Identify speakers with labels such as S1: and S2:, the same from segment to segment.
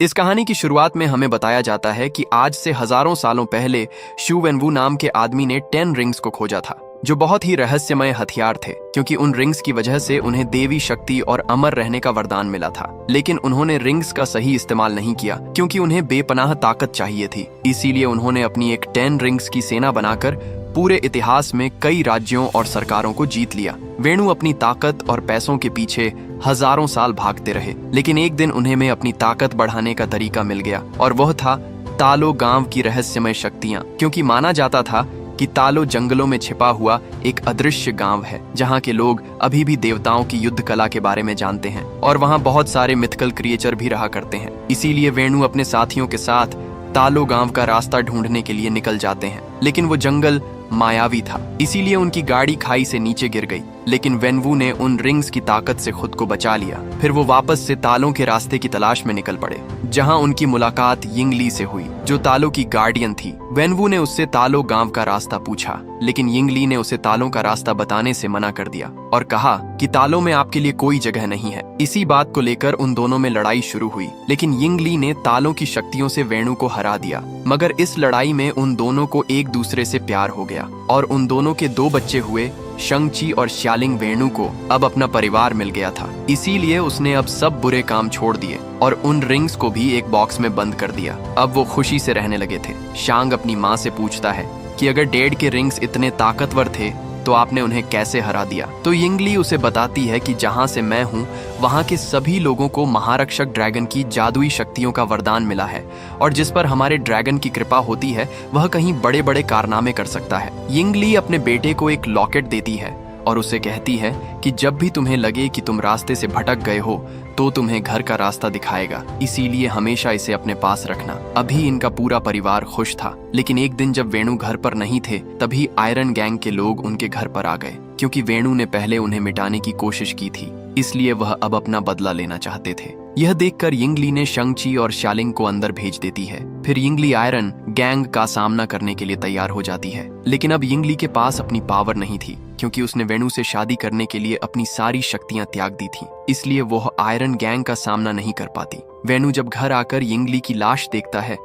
S1: इस कहानी की शुरुआत में हमें बताया जाता है कि आज से हजारों सालों पहले शू वेनवू नाम के आदमी ने 10 रिंग्स को खोजा था, जो बहुत ही रहस्यमय हथियार थे, क्योंकि उन रिंग्स की वजह से उन्हें देवी शक्ति और अमर रहने का वरदान मिला था। लेकिन उन्होंने रिंग्स का सही इस्तेमाल नहीं किया, क्योंकि उन्हें बेपनाह ताकत चाहिए थी। इसीलिए उन्होंने अपनी एक 10 रिंग्स की सेना बनाकर पूरे इतिहास में कई राज्यों और सरकारों को जीत लिया। वेणु अपनी ताकत और पैसों के पीछे हजारों साल भागते रहे, लेकिन एक दिन उन्हें में अपनी ताकत बढ़ाने का तरीका मिल गया, और वह था तालो गांव की रहस्यमय शक्तियां। क्योंकि माना जाता था कि तालो जंगलों में छिपा हुआ एक अदृश्य गांव है, जहां के लोग अभी भी देवताओं की युद्ध कला के बारे में जानते हैं, और वहां बहुत सारे मिथिकल क्रिएचर भी रहा करते हैं। इसीलिए वेणु अपने साथियों के साथ तालो गांव का रास्ता ढूंढने के लिए निकल जाते हैं। लेकिन वो जंगल मायावी था, इसीलिए उनकी गाड़ी खाई से नीचे गिर गई। लेकिन वेनवू ने उन रिंग्स की ताकत से खुद को बचा लिया। फिर वो वापस से तालों के रास्ते की तलाश में निकल पड़े, जहां उनकी मुलाकात यिंगली से हुई, जो तालों की गार्डियन थी। वेनवू ने उससे तालो गांव का रास्ता पूछा, लेकिन यिंगली ने उसे तालों का रास्ता बताने से मना कर दिया और कहा कि तालों में आपके लिए कोई जगह नहीं है। इसी बात को लेकर उन दोनों में लड़ाई शुरू हुई, लेकिन यिंगली ने तालों की शक्तियों से वेणु को हरा दिया। मगर इस लड़ाई में उन दोनों को एक दूसरे से प्यार हो गया, और उन दोनों के 2 बच्चे हुए। शंग-ची और श्यालिंग वेणु को अब अपना परिवार मिल गया था, इसीलिए उसने अब सब बुरे काम छोड़ दिए और उन रिंग्स को भी एक बॉक्स में बंद कर दिया। अब वो खुशी से रहने लगे थे। शांग अपनी माँ से पूछता है कि अगर डैड के रिंग्स इतने ताकतवर थे तो आपने उन्हें कैसे हरा दिया। तो यिंगली उसे बताती है कि जहां से मैं हूं वहां के सभी लोगों को महारक्षक ड्रैगन की जादुई शक्तियों का वरदान मिला है, और जिस पर हमारे ड्रैगन की कृपा होती है वह कहीं बड़े बड़े कारनामे कर सकता है। यिंगली अपने बेटे को एक लॉकेट देती है और उसे कहती है कि जब भी तुम्हें लगे कि तुम रास्ते से भटक गए हो तो तुम्हें घर का रास्ता दिखाएगा, इसीलिए हमेशा इसे अपने पास रखना। अभी इनका पूरा परिवार खुश था, लेकिन एक दिन जब वेणु घर पर नहीं थे तभी आयरन गैंग के लोग उनके घर पर आ गए। क्योंकि वेणु ने पहले उन्हें मिटाने की कोशिश की थी, इसलिए वह अब अपना बदला लेना चाहते थे। यह देखकर यिंगली ने शंग-ची और श्यालिंग को अंदर भेज देती है। फिर यिंगली आयरन गैंग का सामना करने के लिए तैयार हो जाती है। लेकिन अब यिंगली के पास अपनी पावर नहीं थी, क्योंकि उसने वेणु से शादी करने के लिए अपनी सारी शक्तियां त्याग दी थी, इसलिए वह आयरन गैंग का सामना नहीं कर पाती। वेणु जब घर आकर यिंगली की लाश देखता है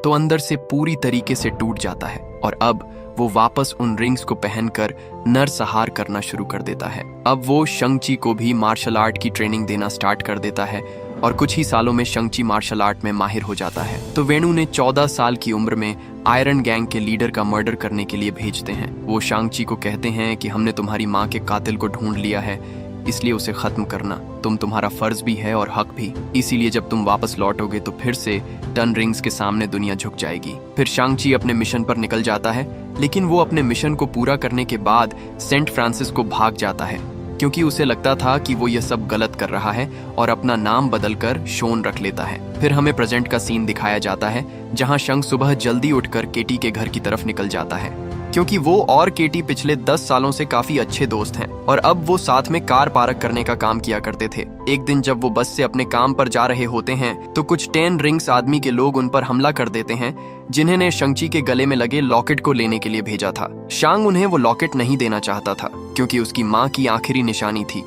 S1: तो अंदर से पूरी तरीके से टूट जाता है, और अब वो वापस उन रिंग्स को पहनकर नरसंहार करना शुरू कर देता है। अब वो शंग-ची को भी मार्शल आर्ट की ट्रेनिंग देना स्टार्ट कर देता है, और कुछ ही सालों में शंग-ची मार्शल आर्ट में माहिर हो जाता है। तो वेणु ने 14 साल की उम्र में आयरन गैंग के लीडर का मर्डर करने के लिए भेजते हैं। वो शंग-ची को कहते हैं कि हमने तुम्हारी माँ के कातिल को ढूंढ लिया है, इसलिए उसे खत्म करना तुम्हारा फर्ज भी है और हक भी। इसीलिए जब तुम वापस लौटोगे तो फिर से 10 रिंग्स के सामने दुनिया झुक जाएगी। फिर शंग-ची अपने मिशन पर निकल जाता है, लेकिन वो अपने मिशन को पूरा करने के बाद सेंट फ्रांसिस को भाग जाता है, क्योंकि उसे लगता था कि वो यह सब गलत कर रहा है, और अपना नाम बदलकर शोन रख लेता है। फिर हमें प्रेजेंट का सीन दिखाया जाता है, जहां शंग सुबह जल्दी उठकर केटी के घर की तरफ निकल जाता है, क्योंकि वो और केटी पिछले 10 सालों से काफी अच्छे दोस्त हैं, और अब वो साथ में कार पार्क करने का काम किया करते थे। एक दिन जब वो बस से अपने काम पर जा रहे होते हैं तो कुछ 10 रिंग्स आदमी के लोग उन पर हमला कर देते हैं, जिन्होंने शंग-ची के गले में लगे लॉकेट को लेने के लिए भेजा था। शांग उन्हें वो लॉकेट नहीं देना चाहता था, क्योंकि उसकी माँ की आखिरी निशानी थी,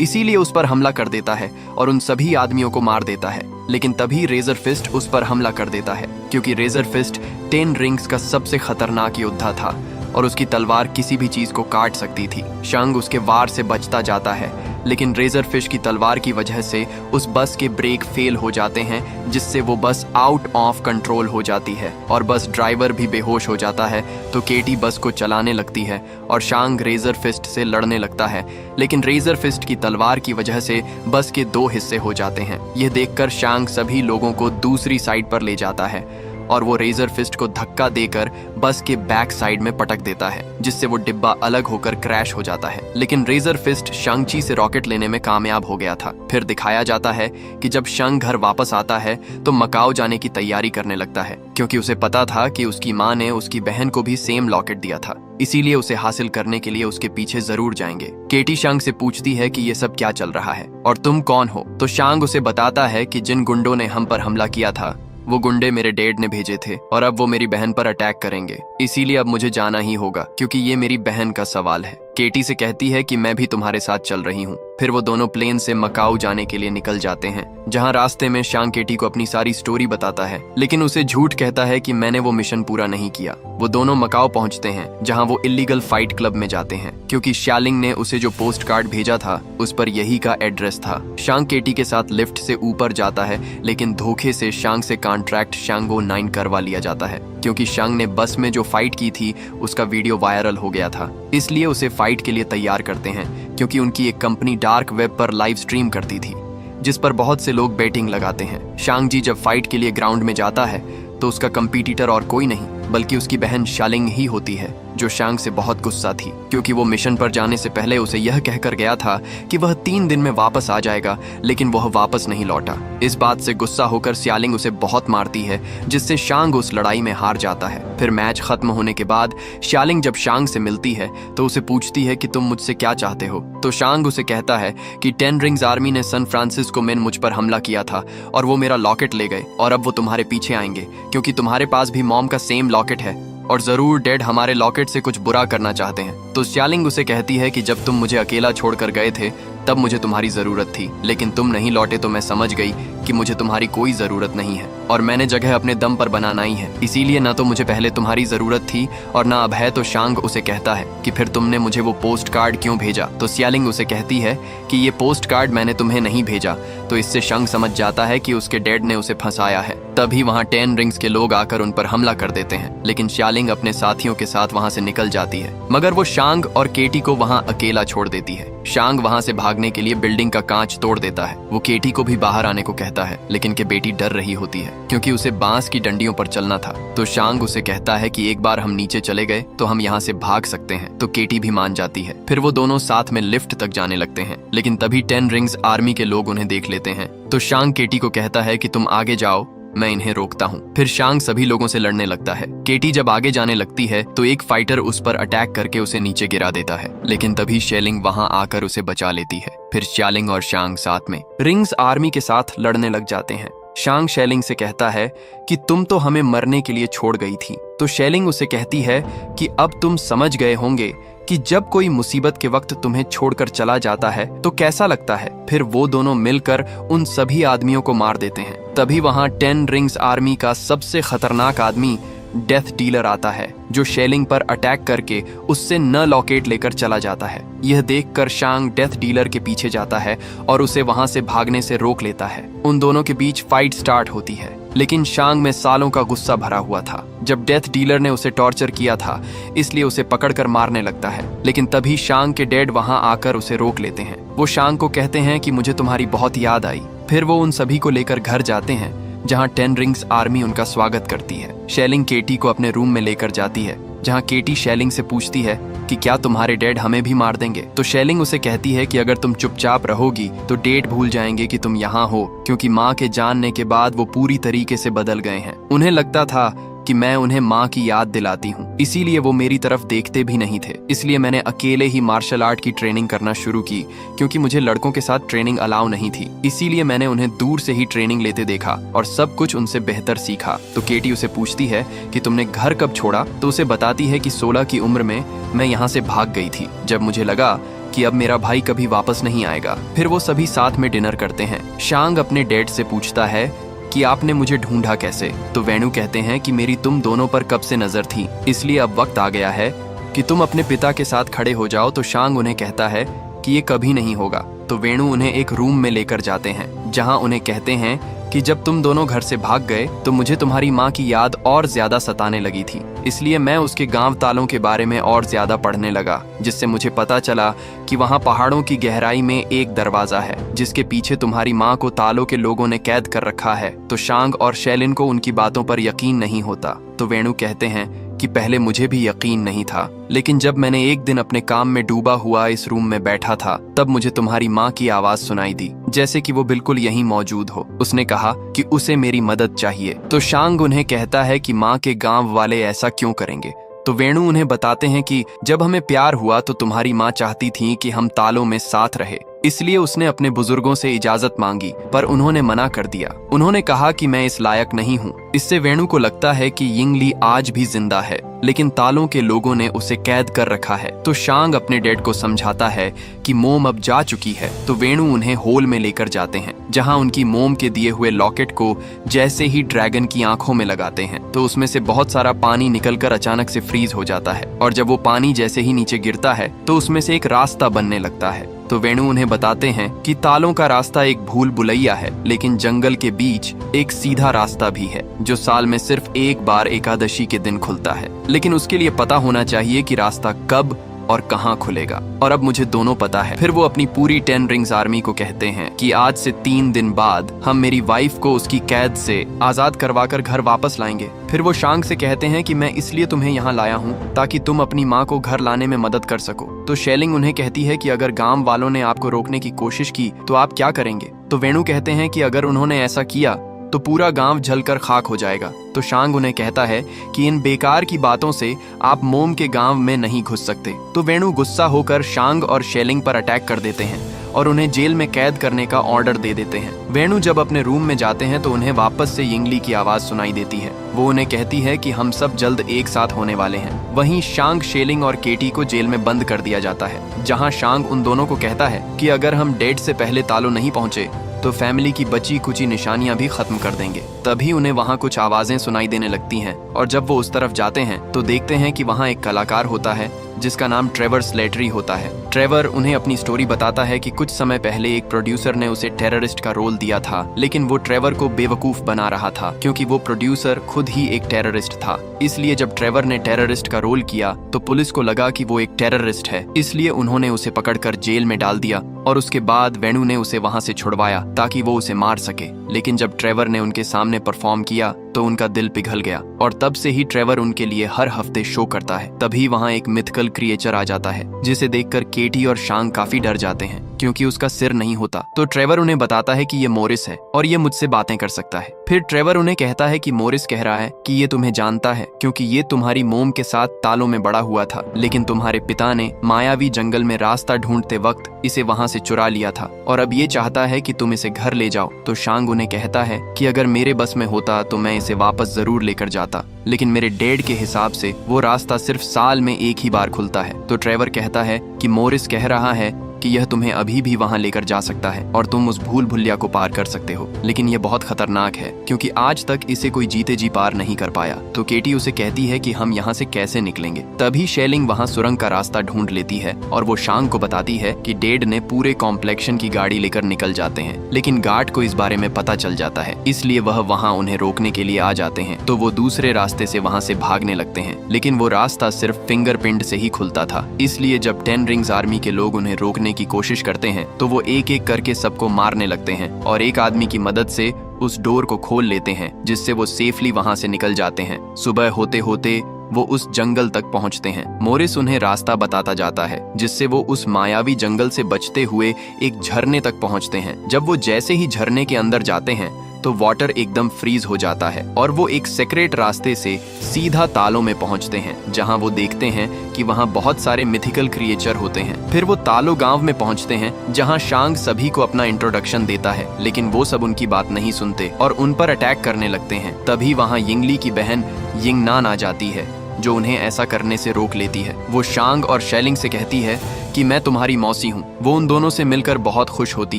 S1: इसीलिए उस पर हमला कर देता है और उन सभी आदमियों को मार देता है। लेकिन तभी रेजर फिस्ट उस पर हमला कर देता है, क्योंकि रेजर फिस्ट 10 रिंग्स का सबसे खतरनाक योद्धा था और उसकी तलवार किसी भी चीज को काट सकती थी। शंग उसके वार से बचता जाता है, लेकिन रेजर फिश की तलवार की वजह से उस बस के ब्रेक फेल हो जाते हैं, जिससे वो बस आउट ऑफ कंट्रोल हो जाती है और बस ड्राइवर भी बेहोश हो जाता है। तो केटी बस को चलाने लगती है और शांग रेजर फिस्ट से लड़ने लगता है, लेकिन रेजर फिस्ट की तलवार की वजह से बस के 2 हिस्से हो जाते हैं। यह देखकर शांग सभी लोगों को दूसरी साइड पर ले जाता है और वो रेजर फिस्ट को धक्का देकर बस के बैक साइड में पटक देता है, जिससे वो डिब्बा अलग होकर क्रैश हो जाता है। लेकिन रेजर फिस्ट शंग-ची से रॉकेट लेने में कामयाब हो गया था। फिर दिखाया जाता है कि जब शंग घर वापस आता है तो मकाओ जाने की तैयारी करने लगता है, क्योंकि उसे पता था कि उसकी माँ ने उसकी बहन को भी सेम लॉकेट दिया था, इसीलिए उसे हासिल करने के लिए उसके पीछे जरूर जाएंगे। केटी शांग से पूछती है कि ये सब क्या चल रहा है और तुम कौन हो। तो शांग उसे बताता है कि जिन गुंडों ने हम पर हमला किया था वो गुंडे मेरे डैड ने भेजे थे, और अब वो मेरी बहन पर अटैक करेंगे, इसीलिए अब मुझे जाना ही होगा, क्योंकि ये मेरी बहन का सवाल है। केटी से कहती है कि मैं भी तुम्हारे साथ चल रही हूँ। फिर वो दोनों प्लेन से मकाऊ जाने के लिए निकल जाते हैं, जहाँ रास्ते में शांग केटी को अपनी सारी स्टोरी बताता है, लेकिन उसे झूठ कहता है कि मैंने वो मिशन पूरा नहीं किया। वो दोनों मकाऊ पहुंचते हैं, जहां वो इलीगल फाइट क्लब में जाते हैं, क्योंकि शालिंग ने उसे जो पोस्ट कार्ड भेजा था उस पर यही का एड्रेस था। शांग केटी के साथ लिफ्ट से ऊपर जाता है, लेकिन धोखे से शांग से कॉन्ट्रैक्ट शांगो 9 करवा लिया जाता है, क्योंकि शांग ने बस में जो फाइट की थी उसका वीडियो वायरल हो गया था। इसलिए उसे फाइट के लिए तैयार करते हैं, क्योंकि उनकी एक कंपनी डार्क वेब पर लाइव स्ट्रीम करती थी, जिस पर बहुत से लोग बेटिंग लगाते हैं। शांग जी जब फाइट के लिए ग्राउंड में जाता है तो उसका कंपीटिटर और कोई नहीं बल्कि उसकी बहन शालिंग ही होती है, जो शांग से बहुत गुस्सा थी, क्योंकि वो मिशन पर जाने से पहले उसे यह कहकर गया था कि वह 3 दिन में वापस आ जाएगा, लेकिन वह वापस नहीं लौटा। इस बात से गुस्सा होकर शालिंग उसे बहुत मारती है, जिससे शांग उस लड़ाई में हार जाता है। फिर मैच खत्म होने के बाद शालिंग जब शांग से मिलती है तो उसे पूछती है कि तुम मुझसे क्या चाहते हो, तो शांग उसे कहता है कि 10 रिंग्स आर्मी ने सैन फ्रांसिस्को में मुझ पर हमला किया था और वो मेरा लॉकेट ले गए, और अब वो तुम्हारे पीछे आएंगे, क्योंकि तुम्हारे पास भी मॉम का सेम लॉकेट है और जरूर डैड हमारे लॉकेट से कुछ बुरा करना चाहते हैं। तो शालिंग उसे कहती है कि जब तुम मुझे अकेला छोड़कर गए थे तब मुझे तुम्हारी जरूरत थी, लेकिन तुम नहीं लौटे तो मैं समझ गई कि मुझे तुम्हारी कोई जरूरत नहीं है और मैंने जगह अपने दम पर बनाना ही है, इसीलिए ना तो मुझे पहले तुम्हारी जरूरत थी और ना अब है। तो शांग उसे कहता है कि फिर तुमने मुझे वो पोस्ट कार्ड क्यों भेजा, तो शालिंग उसे कहती है कि ये पोस्ट कार्ड मैंने तुम्हें नहीं भेजा। तो इससे शांग समझ जाता है कि उसके डैड ने उसे फंसाया है। तभी वहाँ 10 रिंग्स के लोग आकर उन पर हमला कर देते हैं, लेकिन शालिंग अपने साथियों के साथ वहाँ से निकल जाती है, मगर वो शांग और केटी को वहाँ अकेला छोड़ देती है। शांग वहाँ से भागने के लिए बिल्डिंग का कांच तोड़ देता है। वो केटी को भी बाहर आने को कहता है, लेकिन के बेटी डर रही होती है, क्योंकि उसे बांस की डंडियों पर चलना था। तो शांग उसे कहता है कि एक बार हम नीचे चले गए तो हम यहाँ से भाग सकते हैं, तो केटी भी मान जाती है। फिर वो दोनों साथ में लिफ्ट तक जाने लगते हैं, लेकिन तभी 10 रिंग्स आर्मी के लोग उन्हें देख लेते हैं। तो शांग केटी को कहता है कि तुम आगे जाओ, मैं इन्हें रोकता हूँ। फिर शांग सभी लोगों से लड़ने लगता है। केटी जब आगे जाने लगती है तो एक फाइटर उस पर अटैक करके उसे नीचे गिरा देता है, लेकिन तभी शेलिंग वहाँ आकर उसे बचा लेती है। फिर शालिंग और शांग साथ में रिंग्स आर्मी के साथ लड़ने लग जाते हैं। शांग शेलिंग से कहता है कि तुम तो हमें मरने के लिए छोड़ गई थी, तो शेलिंग उसे कहती है कि अब तुम समझ गए होंगे कि जब कोई मुसीबत के वक्त तुम्हें छोड़कर चला जाता है तो कैसा लगता है। फिर वो दोनों मिलकर उन सभी आदमियों को मार देते हैं। तभी वहाँ 10 रिंग्स आर्मी का सबसे खतरनाक आदमी डेथ डीलर आता है, जो शेलिंग पर अटैक करके उससे न लॉकेट लेकर चला जाता है। यह देखकर शांग डेथ डीलर के पीछे जाता है और उसे वहां से भागने से रोक लेता है। उन दोनों के बीच फाइट स्टार्ट होती है, लेकिन शांग में सालों का गुस्सा भरा हुआ था। जब डेथ डीलर ने उसे टॉर्चर किया था, इसलिए उसे पकड़कर मारने लगता है, लेकिन तभी शांग के डैड वहां आकर उसे रोक लेते हैं। वो शांग को कहते हैं कि मुझे तुम्हारी बहुत याद आई। फिर वो उन सभी को लेकर घर जाते हैं, जहां 10 रिंग्स आर्मी उनका स्वागत करती है। शेलिंग केटी को अपने रूम में लेकर जाती है, जहां केटी शेलिंग से पूछती है कि क्या तुम्हारे डैड हमें भी मार देंगे। तो शेलिंग उसे कहती है कि अगर तुम चुपचाप रहोगी तो डैड भूल जाएंगे कि तुम यहाँ हो, क्योंकि माँ के जानने के बाद वो पूरी तरीके से बदल गए हैं। उन्हें लगता था कि मैं उन्हें माँ की याद दिलाती हूँ, इसीलिए वो मेरी तरफ देखते भी नहीं थे। इसलिए मैंने अकेले ही मार्शल आर्ट की ट्रेनिंग करना शुरू की, क्योंकि मुझे लड़कों के साथ ट्रेनिंग अलाउ नहीं थी। इसीलिए मैंने उन्हें दूर से ही ट्रेनिंग लेते देखा और सब कुछ उनसे बेहतर सीखा। तो केटी उसे पूछती है कि तुमने घर कब छोड़ा, तो उसे बताती है कि 16 की उम्र में मैं यहाँ से भाग गई थी, जब मुझे लगा कि अब मेरा भाई कभी वापस नहीं आएगा। फिर वो सभी साथ में डिनर करते हैं। शांग अपने डैड से पूछता है कि आपने मुझे ढूंढा कैसे। तो वेणु कहते हैं कि मेरी तुम दोनों पर कब से नजर थी, इसलिए अब वक्त आ गया है कि तुम अपने पिता के साथ खड़े हो जाओ। तो शांग उन्हें कहता है कि ये कभी नहीं होगा। तो वेणु उन्हें एक रूम में लेकर जाते हैं, जहां उन्हें कहते हैं कि जब तुम दोनों घर से भाग गए तो मुझे तुम्हारी माँ की याद और ज्यादा सताने लगी थी, इसलिए मैं उसके गांव तालों के बारे में और ज्यादा पढ़ने लगा, जिससे मुझे पता चला कि वहाँ पहाड़ों की गहराई में एक दरवाजा है, जिसके पीछे तुम्हारी माँ को तालों के लोगों ने कैद कर रखा है। तो शांग और शेलिन को उनकी बातों पर यकीन नहीं होता। तो वेणु कहते हैं कि पहले मुझे भी यकीन नहीं था, लेकिन जब मैंने एक दिन अपने काम में डूबा हुआ इस रूम में बैठा था, तब मुझे तुम्हारी माँ की आवाज सुनाई दी, जैसे कि वो बिल्कुल यहीं मौजूद हो। उसने कहा कि उसे मेरी मदद चाहिए। तो शांग उन्हें कहता है कि माँ के गांव वाले ऐसा क्यों करेंगे। तो वेणु उन्हें बताते हैं कि जब हमें प्यार हुआ तो तुम्हारी माँ चाहती थी कि हम तालों में साथ रहे, इसलिए उसने अपने बुजुर्गों से इजाजत मांगी, पर उन्होंने मना कर दिया। उन्होंने कहा कि मैं इस लायक नहीं हूँ। इससे वेणु को लगता है कि यिंग ली आज भी जिंदा है, लेकिन तालों के लोगों ने उसे कैद कर रखा है। तो शांग अपने डैड को समझाता है कि मोम अब जा चुकी है। तो वेणु उन्हें होल में लेकर जाते हैं, जहां उनकी मोम के दिए हुए लॉकेट को जैसे ही ड्रैगन की आंखों में लगाते हैं तो उसमें से बहुत सारा पानी निकलकर अचानक से फ्रीज हो जाता है, और जब वो पानी जैसे ही नीचे गिरता है तो उसमें से एक रास्ता बनने लगता है। तो वेणु उन्हें बताते हैं कि तालों का रास्ता एक भूल भुलैया है, लेकिन जंगल के बीच एक सीधा रास्ता भी है जो साल में सिर्फ एक बार एकादशी के दिन खुलता है। लेकिन उसके लिए पता होना चाहिए कि रास्ता कब और कहां खुलेगा। और अब मुझे दोनों पता है। फिर वो अपनी पूरी 10 रिंग्स आर्मी को कहते हैं कि आज से 3 दिन बाद हम मेरी वाइफ को उसकी कैद से आजाद करवाकर घर वापस लाएंगे। फिर वो शांग से कहते हैं कि मैं इसलिए तुम्हें यहाँ लाया हूँ ताकि तुम अपनी माँ को घर लाने में मदद कर सको। तो शेलिंग उन्हें कहती है कि अगर गांव वालों ने आपको रोकने की कोशिश की तो आप क्या करेंगे। तो वेणु कहते हैं कि अगर उन्होंने ऐसा किया तो पूरा गांव जलकर खाक हो जाएगा। तो शांग उन्हें कहता है कि इन बेकार की बातों से आप मोम के गांव में नहीं घुस सकते। तो वेणु गुस्सा होकर शांग और शेलिंग पर अटैक कर देते हैं और उन्हें जेल में कैद करने का ऑर्डर दे देते हैं। वेणु जब अपने रूम में जाते हैं तो उन्हें वापस से यिंगली की आवाज सुनाई देती है। वो उन्हें कहती है कि हम सब जल्द एक साथ होने वाले हैं। वहीं शांग, शेलिंग और केटी को जेल में बंद कर दिया जाता है, जहां शांग उन दोनों को कहता है कि अगर हम डेट से पहले तालो नहीं पहुंचे तो फैमिली की बची कुची निशानियां भी खत्म कर देंगे। तभी उन्हें वहां कुछ आवाजें सुनाई देने लगती हैं, और जब वो उस तरफ जाते हैं तो देखते हैं कि वहां एक कलाकार होता है जिसका नाम ट्रेवर स्लेटरी होता है। ट्रेवर उन्हें अपनी स्टोरी बताता है कि कुछ समय पहले एक प्रोड्यूसर ने उसे टेररिस्ट का रोल दिया था, लेकिन वो ट्रेवर को बेवकूफ बना रहा था क्योंकि वो प्रोड्यूसर खुद ही एक टेररिस्ट था। इसलिए जब ट्रेवर ने टेररिस्ट का रोल किया तो पुलिस को लगा कि वो एक टेररिस्ट है, इसलिए उन्होंने उसे पकड़कर जेल में डाल दिया और उसके बाद वेणु ने उसे वहां से छुड़वाया ताकि वो उसे मार सके। लेकिन जब ट्रेवर ने उनके सामने परफॉर्म किया तो उनका दिल पिघल गया, और तब से ही ट्रेवर उनके लिए हर हफ्ते शो करता है। तभी वहां एक मिथिकल क्रिएचर आ जाता है जिसे देखकर केटी और शांग काफी डर जाते हैं क्योंकि उसका सिर नहीं होता। तो ट्रेवर उन्हें बताता है कि ये मोरिस है और ये मुझसे बातें कर सकता है। फिर ट्रेवर उन्हें कहता है कि मोरिस कह रहा है कि ये तुम्हें जानता है क्योंकि ये तुम्हारी मोम के साथ तालों में बड़ा हुआ था, लेकिन तुम्हारे पिता ने मायावी जंगल में रास्ता ढूंढते वक्त इसे वहां से चुरा लिया था और अब ये चाहता है कि तुम इसे घर ले जाओ। तो शांग उन्हें कहता है कि अगर मेरे बस में होता तो मैं इसे वापस जरूर लेकर जाता, लेकिन मेरे डैड के हिसाब से वो रास्ता सिर्फ साल में एक ही बार खुलता है। तो ट्रेवर कहता है कि मोरिस कह रहा है कि यह तुम्हें अभी भी वहां लेकर जा सकता है और तुम उस भूल भुलैया को पार कर सकते हो, लेकिन यह बहुत खतरनाक है क्योंकि आज तक इसे कोई जीते जी पार नहीं कर पाया। तो केटी उसे कहती है कि हम यहाँ से कैसे निकलेंगे। तभी शेलिंग वहाँ सुरंग का रास्ता ढूंढ लेती है और वो शांग को बताती है कि डैड ने पूरे कॉम्प्लेक्शन की गाड़ी लेकर निकल जाते हैं, लेकिन गार्ड को इस बारे में पता चल जाता है, इसलिए वह वहाँ उन्हें रोकने के लिए आ जाते हैं। तो वो दूसरे रास्ते से वहाँ से भागने लगते हैं, लेकिन वो रास्ता सिर्फ फिंगरप्रिंट से ही खुलता था। इसलिए जब 10 रिंग्स आर्मी के लोग उन्हें रोकने की कोशिश करते हैं तो वो एक एक करके सबको मारने लगते हैं और एक आदमी की मदद से उस डोर को खोल लेते हैं, जिससे वो सेफली वहां से निकल जाते हैं। सुबह होते होते वो उस जंगल तक पहुंचते हैं। मोरिस उन्हें रास्ता बताता जाता है जिससे वो उस मायावी जंगल से बचते हुए एक झरने तक पहुंचते हैं। जब वो जैसे ही झरने के अंदर जाते हैं तो वाटर एकदम फ्रीज हो जाता है और वो एक सीक्रेट रास्ते से सीधा तालों में पहुंचते हैं, जहां वो देखते हैं कि वहां बहुत सारे मिथिकल क्रिएचर होते हैं। फिर वो तालो गांव में पहुंचते हैं जहां शांग सभी को अपना इंट्रोडक्शन देता है, लेकिन वो सब उनकी बात नहीं सुनते और उन पर अटैक करने लगते हैं। तभी वहां यिंगली की बहन यिंगनान आ जाती है जो उन्हें ऐसा करने से रोक लेती है। वो शांग और शेलिंग से कहती है कि मैं तुम्हारी मौसी हूँ। वो उन दोनों से मिलकर बहुत खुश होती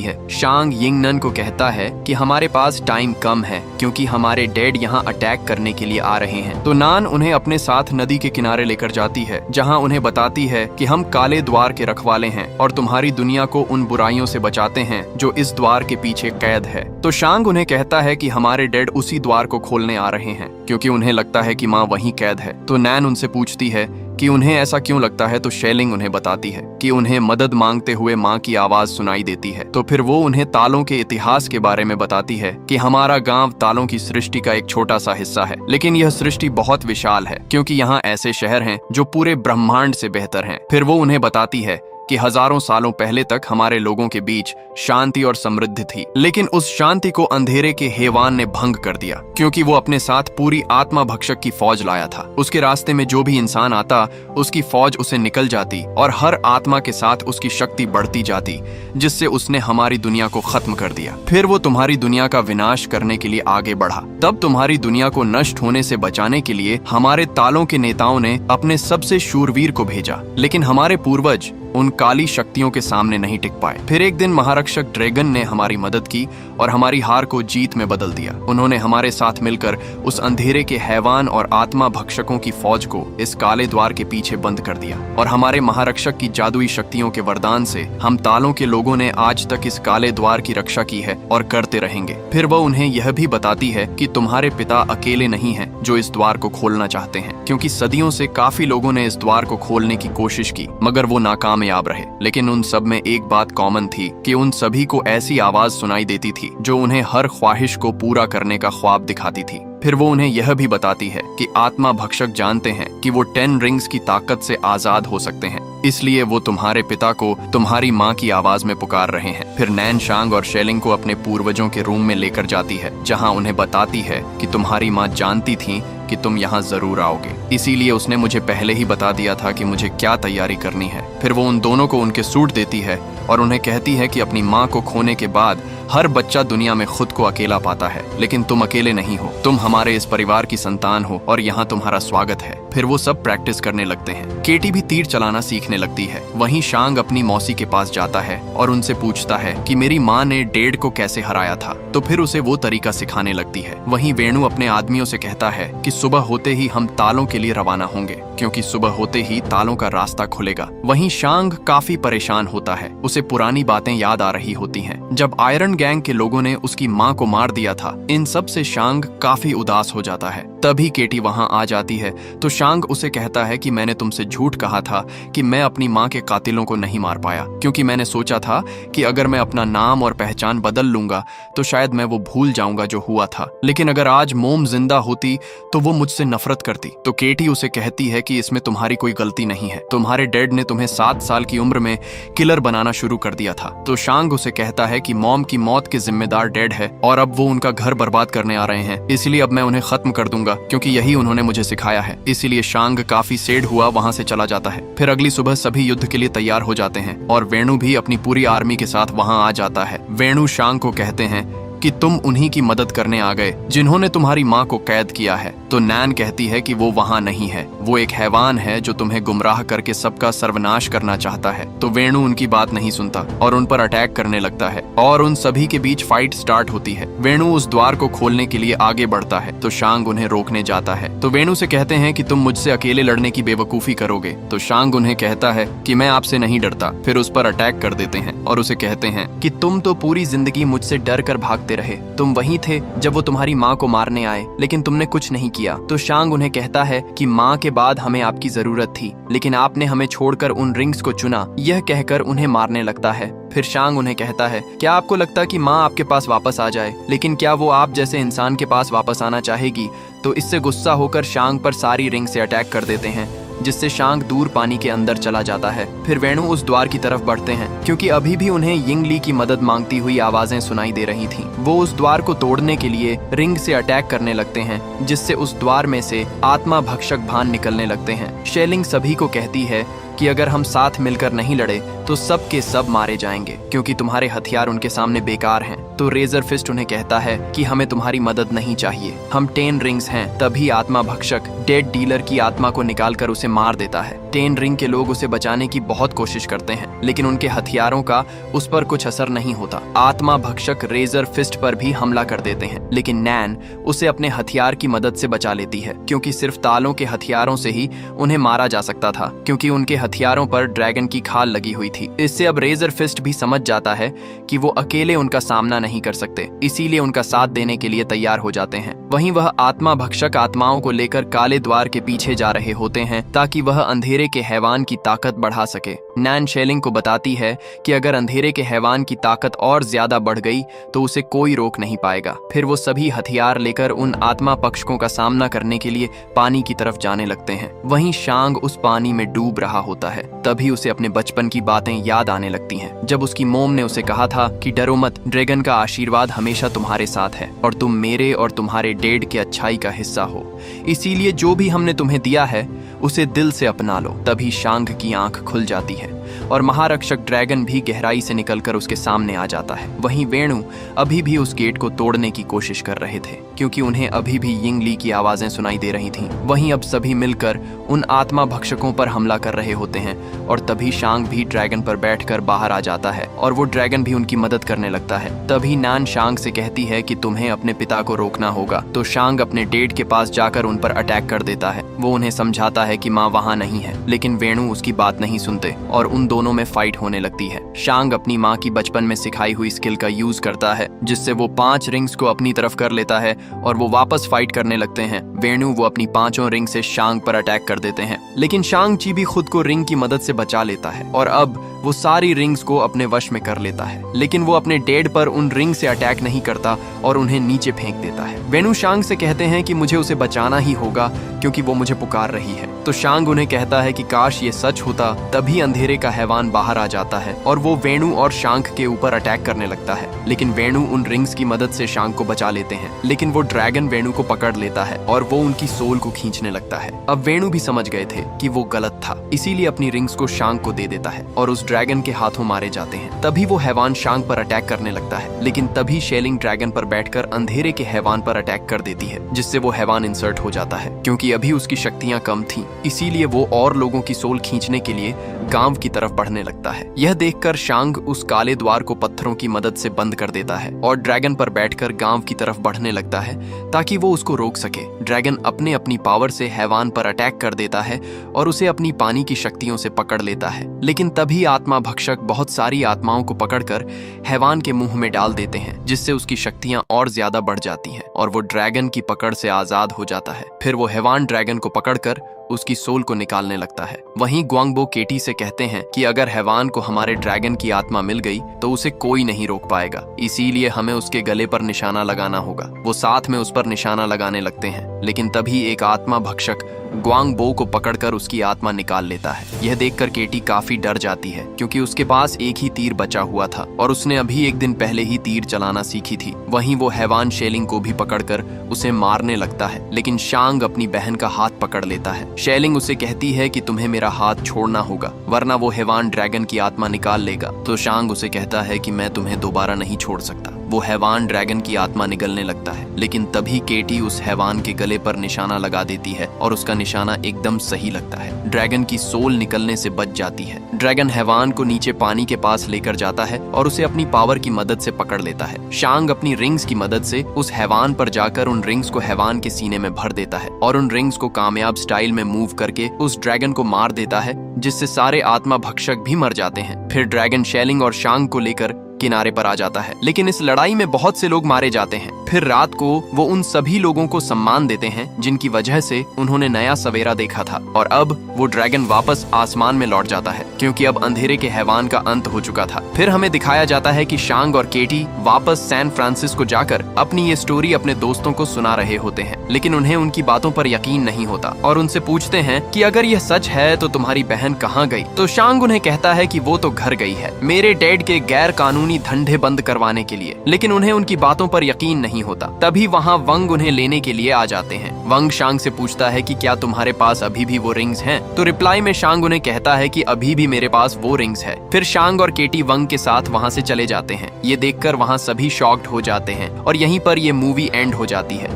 S1: है। शांग यिंगनन को कहता है कि हमारे पास टाइम कम है क्योंकि हमारे डैड यहाँ अटैक करने के लिए आ रहे हैं। तो नान उन्हें अपने साथ नदी के किनारे लेकर जाती है जहाँ उन्हें बताती है कि हम काले द्वार के रखवाले हैं और तुम्हारी दुनिया को उन बुराइयों से बचाते हैं जो इस द्वार के पीछे कैद है। तो शांग उन्हें कहता है कि हमारे डैड उसी द्वार को खोलने आ रहे हैं क्योंकि उन्हें लगता है कि माँ वहीं कैद है। तो नैन उनसे पूछती है कि उन्हें ऐसा क्यों लगता है। तो शेलिंग उन्हें बताती है कि उन्हें मदद मांगते हुए माँ की आवाज सुनाई देती है। तो फिर वो उन्हें तालों के इतिहास के बारे में बताती है कि हमारा गांव तालों की सृष्टि का एक छोटा सा हिस्सा है, लेकिन यह सृष्टि बहुत विशाल है क्योंकि यहाँ ऐसे शहर हैं जो पूरे ब्रह्मांड से बेहतर हैं। फिर वो उन्हें बताती है कि हजारों सालों पहले तक हमारे लोगों के बीच शांति और समृद्धि थी, लेकिन उस शांति को अंधेरे के हैवान ने भंग कर दिया, क्योंकि वो अपने साथ पूरी आत्मा भक्षक की फौज लाया था। उसके रास्ते में जो भी इंसान आता, उसकी फौज उसे निकल जाती और हर आत्मा के साथ उसकी शक्ति बढ़ती जाती, जिससे उसने हमारी दुनिया को खत्म कर दिया। फिर वो तुम्हारी दुनिया का विनाश करने के लिए आगे बढ़ा। तब तुम्हारी दुनिया को नष्ट होने से बचाने के लिए हमारे तालों के नेताओं ने अपने सबसे शूरवीर को भेजा, लेकिन हमारे पूर्वज उन काली शक्तियों के सामने नहीं टिक पाए। फिर एक दिन महारक्षक ड्रैगन ने हमारी मदद की और हमारी हार को जीत में बदल दिया। उन्होंने हमारे साथ मिलकर उस अंधेरे के हैवान और आत्मा भक्षकों की फौज को इस काले द्वार के पीछे बंद कर दिया, और हमारे महारक्षक की जादुई शक्तियों के वरदान से हम तालों के लोगों ने आज तक इस काले द्वार की रक्षा की है और करते रहेंगे। फिर वह उन्हें यह भी बताती है कि तुम्हारे पिता अकेले नहीं हैं जो इस द्वार को खोलना चाहते हैं, क्योंकि सदियों से काफी लोगों ने इस द्वार को खोलने की कोशिश की, मगर वो नाकामयाब रहे। लेकिन उन सब में एक बात कॉमन थी कि उन सभी को ऐसी आवाज सुनाई देती थी जो उन्हें हर ख्वाहिश को पूरा करने का ख्वाब दिखाती थी। फिर वो उन्हें यह भी बताती है कि आत्मा भक्षक जानते हैं कि वो 10 रिंग्स की ताकत से आजाद हो सकते हैं, इसलिए वो तुम्हारे पिता को तुम्हारी माँ की आवाज में पुकार रहे हैं। फिर नैन शांग और शेलिंग को अपने पूर्वजों के रूम में लेकर जाती है, जहाँ उन्हें बताती है कि तुम्हारी माँ जानती थी कि तुम यहाँ जरूर आओगे, इसीलिए उसने मुझे पहले ही बता दिया था कि मुझे क्या तैयारी करनी है। फिर वो उन दोनों को उनके सूट देती है और उन्हें कहती है कि अपनी माँ को खोने के बाद हर बच्चा दुनिया में खुद को अकेला पाता है, लेकिन तुम अकेले नहीं हो, तुम हमारे इस परिवार की संतान हो और यहाँ तुम्हारा स्वागत है। फिर वो सब प्रैक्टिस करने लगते हैं। केटी भी तीर चलाना सीखने लगती है। वहीं शांग अपनी मौसी के पास जाता है और उनसे पूछता है कि मेरी माँ ने डेड को कैसे हराया था, तो फिर उसे वो तरीका सिखाने लगती है। वहीं वेणु अपने आदमियों से कहता है कि सुबह होते ही हम तालों के लिए रवाना होंगे, क्योंकि सुबह होते ही तालों का रास्ता खुलेगा। वहीं शांग काफी परेशान होता है, उसे पुरानी बातें याद आ रही होती हैं, जब आयरन गैंग के लोगों ने उसकी माँ को मार दिया था। इन सब से शांग काफी उदास हो जाता है। तभी केटी वहाँ आ जाती है तो शांग उसे कहता है कि मैंने तुमसे झूठ कहा था कि मैं अपनी माँ के कातिलों को नहीं मार पाया, क्योंकि मैंने सोचा था कि अगर मैं अपना नाम और पहचान बदल लूंगा तो शायद मैं वो भूल जाऊंगा जो हुआ था, लेकिन अगर आज मोम जिंदा होती तो वो मुझसे नफरत करती। तो केटी उसे कहती है कि इसमें तुम्हारी कोई गलती नहीं है, तुम्हारे डैड ने तुम्हें 7 साल की उम्र में किलर बनाना शुरू कर दिया था। तो शांग उसे कहता है कि मॉम की मौत के जिम्मेदार डैड है और अब वो उनका घर बर्बाद करने आ रहे हैं, इसलिए अब मैं उन्हें खत्म कर दूंगा, क्योंकि यही उन्होंने मुझे सिखाया है। इसीलिए शांग काफी सैड हुआ वहां से चला जाता है। फिर अगली सुबह सभी युद्ध के लिए तैयार हो जाते हैं और वेणु भी अपनी पूरी आर्मी के साथ वहां आ जाता है। वेणु शांग को कहते हैं कि तुम उन्हीं की मदद करने आ गए जिन्होंने तुम्हारी माँ को कैद किया है। तो नैन कहती है कि वो वहाँ नहीं है, वो एक हैवान है जो तुम्हें गुमराह करके सबका सर्वनाश करना चाहता है। तो वेणु उनकी बात नहीं सुनता और उन पर अटैक करने लगता है और उन सभी के बीच फाइट स्टार्ट होती है। वेणु उस द्वार को खोलने के लिए आगे बढ़ता है तो शांग उन्हें रोकने जाता है। तो वेणु से कहते हैं कि तुम मुझसे अकेले लड़ने की बेवकूफी करोगे। तो शांग उन्हें कहता है कि मैं आपसे नहीं डरता। फिर उस पर अटैक कर देते हैं और उसे कहते हैं कि तुम तो पूरी जिंदगी मुझसे डर कर भागते रहे, तुम वहीं थे जब वो तुम्हारी माँ को मारने आए, लेकिन तुमने कुछ नहीं किया। तो शांग उन्हें कहता है कि माँ के बाद हमें आपकी जरूरत थी, लेकिन आपने हमें छोड़कर उन रिंग्स को चुना। यह कहकर उन्हें मारने लगता है। फिर शांग उन्हें कहता है, क्या आपको लगता कि माँ आपके पास वापस आ जाए, लेकिन क्या वो आप जैसे इंसान के पास वापस आना चाहेगी? तो इससे गुस्सा होकर शांग पर सारी रिंग से अटैक कर देते हैं, जिससे शांग दूर पानी के अंदर चला जाता है। फिर वेणु उस द्वार की तरफ बढ़ते हैं, क्योंकि अभी भी उन्हें यिंगली की मदद मांगती हुई आवाजें सुनाई दे रही थीं। वो उस द्वार को तोड़ने के लिए रिंग से अटैक करने लगते हैं, जिससे उस द्वार में से आत्मा भक्षक भान निकलने लगते हैं। शेलिंग सभी को कहती है कि अगर हम साथ मिलकर नहीं लड़े तो सब के सब मारे जाएंगे, क्योंकि तुम्हारे हथियार उनके सामने बेकार हैं। तो रेजर फिस्ट उन्हें कहता है कि हमें तुम्हारी मदद नहीं चाहिए, हम 10 रिंग्स हैं। तभी आत्मा भक्षक डेड डीलर की आत्मा को निकालकर उसे मार देता है। 10 रिंग के लोग उसे बचाने की बहुत कोशिश करते हैं, लेकिन उनके हथियारों का उस पर कुछ असर नहीं होता। आत्मा भक्षक रेजर फिस्ट पर भी हमला कर देते हैं, लेकिन नैन उसे अपने हथियार की मदद से बचा लेती है, क्योंकि सिर्फ तालों के हथियारों से ही उन्हें मारा जा सकता था, क्योंकि उनके हथियारों पर ड्रैगन की खाल लगी हुई थी। इससे अब रेजर फिस्ट भी समझ जाता है कि वो अकेले उनका सामना नहीं कर सकते, इसीलिए उनका साथ देने के लिए तैयार हो जाते हैं। वहीं वह आत्मा भक्षक आत्माओं को लेकर काले द्वार के पीछे जा रहे होते हैं, ताकि वह अंधेरे के हैवान की ताकत बढ़ा सके। नैन शेलिंग को बताती है कि अगर अंधेरे के हैवान की ताकत और ज्यादा बढ़ गई तो उसे कोई रोक नहीं पाएगा। फिर वो सभी हथियार लेकर उन आत्मा पक्षकों का सामना करने के लिए पानी की तरफ जाने लगते हैं। वहीं शांग उस पानी में डूब रहा होता है। तभी उसे अपने बचपन की बातें याद आने लगती हैं, जब उसकी मोम ने उसे कहा था कि डरो मत, ड्रैगन का आशीर्वाद हमेशा तुम्हारे साथ है और तुम मेरे और तुम्हारे डैड के अच्छाई का हिस्सा हो, इसीलिए जो भी हमने तुम्हें दिया है उसे दिल से अपना लो। तभी शांग की आंख खुल जाती है और महारक्षक ड्रैगन भी गहराई से निकलकर उसके सामने आ जाता है। वहीं वेणु अभी भी उस गेट को तोड़ने की कोशिश कर रहे थे, क्योंकि उन्हें अभी भी यिंगली की आवाजें सुनाई दे रही थीं। वहीं अब सभी मिलकर उन आत्मा भक्षकों पर हमला कर रहे होते हैं और तभी शांग भी ड्रैगन पर बैठकर बाहर आ जाता है और वो ड्रैगन भी उनकी मदद करने लगता है। तभी नान शांग से कहती है कि तुम्हें अपने पिता को रोकना होगा, तो शांग अपने डैड के पास जाकर उन पर अटैक कर देता है। वो उन्हें समझाता है कि माँ वहाँ नहीं है, लेकिन वेणु उसकी बात नहीं सुनते और उन दोनों में फाइट होने लगती है। शांग अपनी माँ की बचपन में सिखाई हुई स्किल का यूज करता है, जिससे वो 5 रिंग्स को अपनी तरफ कर लेता है और वो वापस फाइट करने लगते हैं। वेणु वो अपनी 5 रिंग से शांग पर अटैक कर देते हैं, लेकिन शांग ची भी खुद को रिंग की मदद से बचा लेता है और अब वो सारी रिंग्स को अपने वश में कर लेता है। लेकिन वो अपने डैड पर उन रिंग से अटैक नहीं करता और उन्हें नीचे फेंक देता है। वेणु शांग से कहते हैं कि मुझे उसे बचाना ही होगा क्योंकि वो मुझे पुकार रही है। तो शांग उन्हें कहता है कि काश ये सच होता। तभी अंधेरे का हैवान बाहर आ जाता है और वो वेणु और शांग के ऊपर अटैक करने लगता है, लेकिन वेणु उन रिंग्स की मदद से शांग को बचा लेते हैं। लेकिन वो ड्रैगन वेणु को पकड़ लेता है और वो उनकी सोल को खींचने लगता है। अब वेणु भी समझ गए थे कि वो गलत था, इसीलिए अपनी रिंग्स को शांग को दे देता है और उस ड्रैगन के हाथों मारे जाते हैं। तभी वो हैवान शांग पर अटैक करने लगता है, लेकिन तभी शेलिंग ड्रैगन पर बैठकर अंधेरे के हैवान पर अटैक कर देती है, जिससे वो हैवान इंसर्ट हो जाता है। क्योंकि अभी उसकी शक्तियां कम थीं, इसीलिए वो और लोगों की सोल खींचने के लिए गांव की तरफ बढ़ने लगता है। यह देखकर शांग उस काले द्वार को पत्थरों की मदद से बंद कर देता है और ड्रैगन पर बैठकर गांव की तरफ बढ़ने लगता है ताकि वो उसको रोक सके। ड्रैगन अपनी पावर से हैवान पर अटैक कर देता है और उसे अपनी पानी की शक्तियों से पकड़ लेता है। लेकिन तभी आत्मा भक्षक बहुत सारी आत्माओं को पकड़कर हैवान के मुंह में डाल देते हैं, जिससे उसकी शक्तियां और ज्यादा बढ़ जाती हैं और वो ड्रैगन की पकड़ से आजाद हो जाता है। फिर वो हैवान ड्रैगन को पकड़कर उसकी सोल को निकालने लगता है। वहीं ग्वांगबो केटी से कहते हैं कि अगर हैवान को हमारे ड्रैगन की आत्मा मिल गई तो उसे कोई नहीं रोक पाएगा, इसीलिए हमें उसके गले पर निशाना लगाना होगा। वो साथ में उस पर निशाना लगाने लगते हैं, लेकिन तभी एक आत्मा भक्षक ग्वांगबो को पकड़कर उसकी आत्मा निकाल लेता है। यह देखकर केटी काफी डर जाती है, क्योंकि उसके पास एक ही तीर बचा हुआ था और उसने अभी एक दिन पहले ही तीर चलाना सीखी थी। वहीं वो हैवान शेलिंग को भी पकड़कर उसे मारने लगता है, लेकिन शांग अपनी बहन का हाथ पकड़ लेता है। शेलिंग उसे कहती है कि तुम्हें मेरा हाथ छोड़ना होगा, वरना वो हैवान ड्रैगन की आत्मा निकाल लेगा। तो शांग उसे कहता है कि मैं तुम्हें दोबारा नहीं छोड़ सकता। वो हैवान ड्रैगन की आत्मा निगलने लगता है, लेकिन तभी केटी उस हैवान के गले पर निशाना लगा देती है और उसका निशाना एकदम सही लगता है। ड्रैगन की सोल निकलने से बच जाती है। ड्रैगन हैवान को नीचे पानी के पास लेकर जाता है और उसे अपनी पावर की मदद से पकड़ लेता है। शांग अपनी रिंग्स की मदद से उस हैवान पर जाकर उन रिंग्स को हैवान के सीने में भर देता है और उन रिंग्स को कामयाब स्टाइल में मूव करके उस ड्रैगन को मार देता है, जिससे सारे आत्मा भक्षक भी मर जाते हैं। फिर ड्रैगन शेलिंग और शांग को लेकर किनारे पर आ जाता है, लेकिन इस लड़ाई में बहुत से लोग मारे जाते हैं। फिर रात को वो उन सभी लोगों को सम्मान देते हैं जिनकी वजह से उन्होंने नया सवेरा देखा था और अब वो ड्रैगन वापस आसमान में लौट जाता है, क्योंकि अब अंधेरे के हैवान का अंत हो चुका था। फिर हमें दिखाया जाता है कि शांग और केटी वापस सैन फ्रांसिस्को जाकर अपनी ये स्टोरी अपने दोस्तों को सुना रहे होते हैं, लेकिन उन्हें उनकी बातों पर यकीन नहीं होता और उनसे पूछते हैं कि अगर यह सच है तो तुम्हारी बहन कहाँ गई। तो शांग उन्हें कहता है कि वो तो घर गई है मेरे डैड के गैर कानूनी धंधे बंद करवाने के लिए, लेकिन उन्हें उनकी बातों पर यकीन नहीं होता। तभी वहाँ वंग उन्हें लेने के लिए आ जाते हैं। वंग शांग से पूछता है कि क्या तुम्हारे पास अभी भी वो रिंग्स हैं? तो रिप्लाई में शांग उन्हें कहता है कि अभी भी मेरे पास वो रिंग्स है। फिर शांग और केटी वंग के साथ वहाँ से चले जाते हैं। ये देखकर वहाँ सभी शॉक्ड हो जाते हैं और यहीं पर ये मूवी एंड हो जाती है।